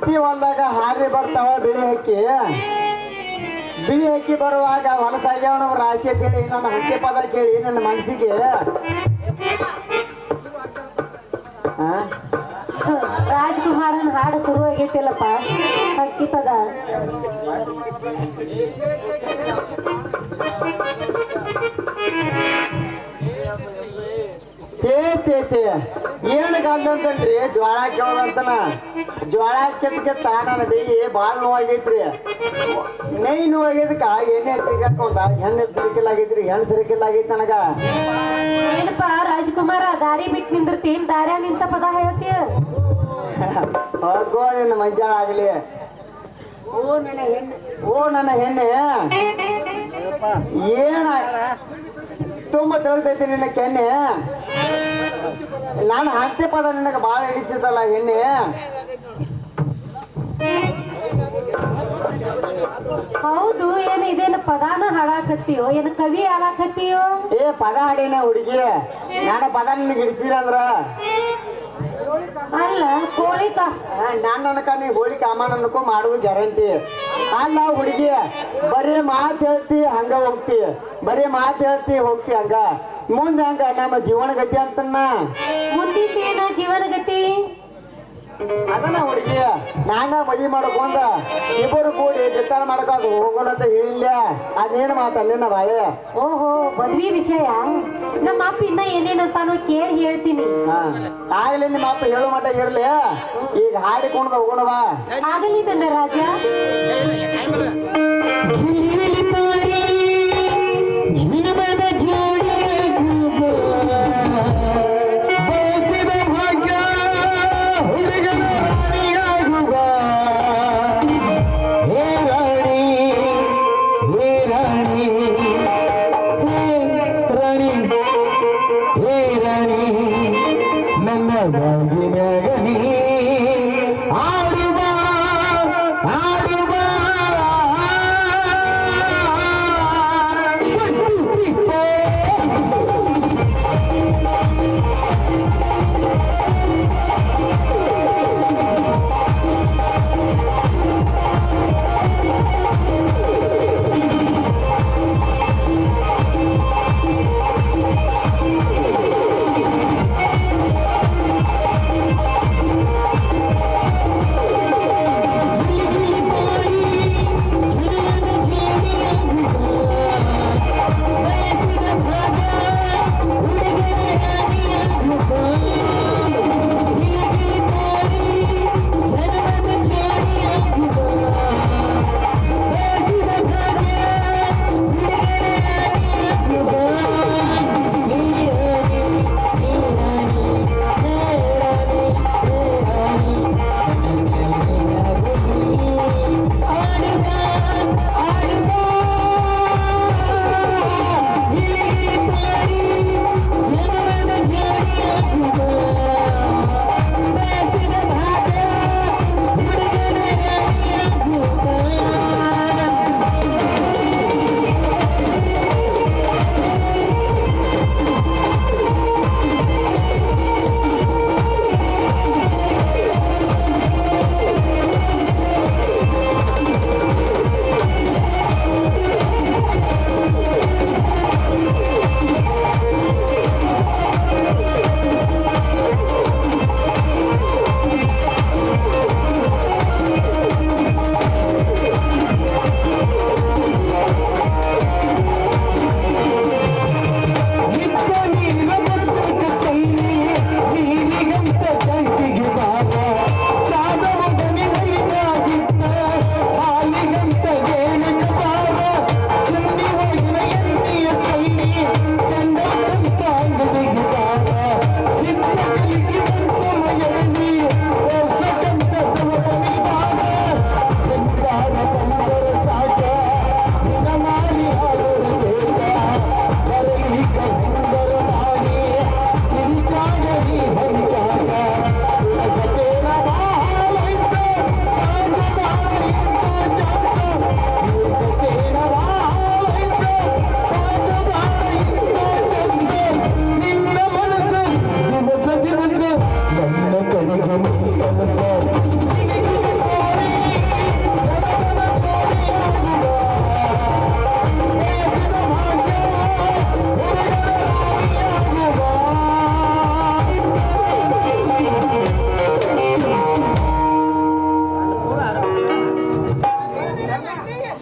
ಹತ್ತಿ ಹೊಲ್ದಾಗ ಹಾರಿ ಬರ್ತಾವ ಬಿಳಿ ಹಕ್ಕಿ ಬರುವಾಗ ಹೊಲಸಾಗ್ಯಾವ ನಮ್ಮ ರಾಶಿ ಕೇಳಿ ನನ್ನ ಹತ್ತಿ ಪದ ಕೇಳಿ ನನ್ನ ಮನಸ್ಸಿಗೆ ರಾಜ್ಕುಮಾರನ್ ಹಾಡು ಶುರು ಆಗೈತಿಲ್ಲಪ್ಪ ಹಕ್ಕಿ ಪದ ಚೇ ಏನಕ್ಕಂತಂದ್ರಿ ಜ್ವಾಳ ಕೇಳೋದಂತನ ಜ್ವಾಳ ಕೆತ್ತ ನನ್ನ ಬೇಯಿ ಭಾಳ ನೋವಾಗೈತ್ರಿ ನೈ ನೋವಾಗೈದಕ್ಕ ಎಣ್ಣೆ ಹಚ್ಚಿಕೊಂಡ ಹೆಣ್ಣು ಸರಿಕಿಲ್ಲಾಗೈತ್ರಿ ಹೆಣ್ಣು ಸರಿಕಿಲ್ಲಾಗೈತಿ ನನಗ ಏನಪ್ಪ ರಾಜ್ಕುಮಾರ ದಾರಿ ಬಿಟ್ಟು ನಿಂದಿರ್ತೀನಿ ದಾರ್ಯ ನಿಂತ ಪದ ಹೇಳ್ತೀಯ ಹೋಗೋ ನಿನ್ನ ಮಂಜಾಳ ಆಗಲಿ ನನ್ನ ಹೆಣ್ಣೆ ಏನ ತುಂಬ ತಿಳಿತೈತಿ ನಿನ್ನ ಕೆನ್ನೆ ನಾನು ಹತ್ತಿ ಪದ ನಿನಗೆ ಭಾಳ ಹಿಡಿಸಿದಲ್ಲ ಎಣ್ಣೆ ಹೌದು ಏನು ಇದೇನು ಪದಾನ ಹಾಡಾಕತ್ತೀಯೋ ಏನು ಕವಿ ಹಾಡಾಕತ್ತೀಯೋ ಪದ ಹಾಡೇನ ಹುಡುಗಿ ನಾನು ಪದ ನಿನಗೆ ಹಿಡಿಸಿದಂದ್ರ ಅಲ್ಲ ಕೋಳಿಕ ನಾನು ಅನ್ಕ ನೀ ಹೋಳಿ ಕಾಮಣ್ಣನಕ್ಕೂ ಮಾಡುವ ಗ್ಯಾರಂಟಿ ಅಲ್ಲ ಹುಡುಗಿ ಬರೀ ಮಾತು ಹೇಳ್ತಿ ಹಂಗ ಹೋಗ್ತಿ ಬರೀ ಮಾತು ಹೇಳ್ತಿ ಹೋಗ್ತಿ ಹಂಗ ಮುಂದೆ ಹಂಗ ನಮ್ಮ ಜೀವನ ಗತಿ ಅಂತನ್ನ ಮುಂದಿನ ಜೀವನ ಗತಿ ಅದನ್ನ ಹುಡುಗಿ ನಾನ ಮದುವೆ ಮಾಡಕೊಂಡ ಇಬ್ಬರು ಕೂಡಿ ನಿರ್ಧಾರ ಮಾಡಕ ಹೋಗೋಣ ಅಂತ ಹೇಳಿಲ್ಲ ಅದೇನು ಮಾತ ನಿನ್ನ ಬಾಳೆ ಓಹೋ ಮದ್ವಿ ವಿಷಯ ನಮ್ಮ ಅಪ್ಪ ಇನ್ನ ಏನೇನಂತಾನೋ ಕೇಳಿ ಹೇಳ್ತೀನಿ ಆಗ್ಲಿ ನಿಮ್ಮ ಅಪ್ಪ ಹೇಳು ಮಟ್ಟ ಇರ್ಲಿ ಈಗ ಹಾಡಿಕೊಂಡು ಹೋಗೋಣವಾ ಆಗಲಿ ನನ್ನ ರಾಜ